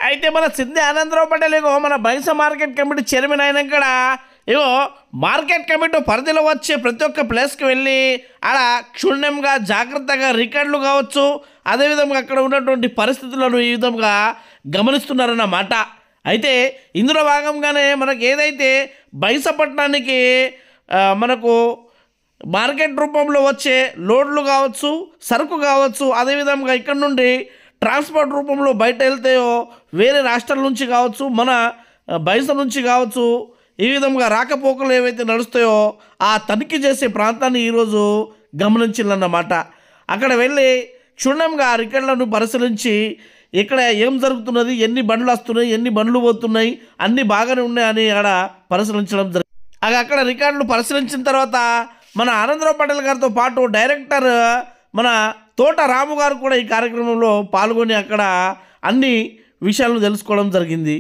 అయితే మన సింధి ఆనందరావు పటేల్ ఇగో మన బైంస మార్కెట్ కమిటీ చైర్మన్ అయినాక ఇగో మార్కెట్ కమిటీ పరిధిలో వచ్చే ప్రతి ఒక్క ప్లేస్కి వెళ్ళి ఆడ క్షుణ్ణంగా జాగ్రత్తగా రికార్డులు కావచ్చు, అదేవిధంగా అక్కడ ఉన్నటువంటి పరిస్థితులను ఈ విధంగా గమనిస్తున్నారన్నమాట. అయితే ఇందులో భాగంగానే మనకు ఏదైతే బైంసపట్నానికి మనకు మార్కెట్ రూపంలో వచ్చే లోడ్లు కావచ్చు, సరుకు కావచ్చు, అదేవిధంగా ఇక్కడ నుండి ట్రాన్స్పోర్ట్ రూపంలో బయట వెళ్తాయో వేరే రాష్ట్రాల నుంచి కావచ్చు, మన బైంస నుంచి కావచ్చు, ఈ విధంగా రాకపోకలు ఏవైతే నడుస్తాయో ఆ తనిఖీ చేసే ప్రాంతాన్ని ఈరోజు గమనించాలన్నమాట. అక్కడ వెళ్ళి క్షుణ్ణంగా ఆ రికార్డులను పరిశీలించి ఇక్కడ ఏం జరుగుతున్నది, ఎన్ని బండ్లు వస్తున్నాయి, ఎన్ని బండ్లు పోతున్నాయి, అన్నీ బాగానే ఉన్నాయని ఆడ పరిశీలించడం జరిగింది. అక్కడ రికార్డులు పరిశీలించిన తర్వాత మన ఆనందరావు పటేల్ గారితో పాటు డైరెక్టర్ మన తోట రాము గారు కూడా ఈ కార్యక్రమంలో పాల్గొని అక్కడ అన్ని విషయాలను తెలుసుకోవడం జరిగింది.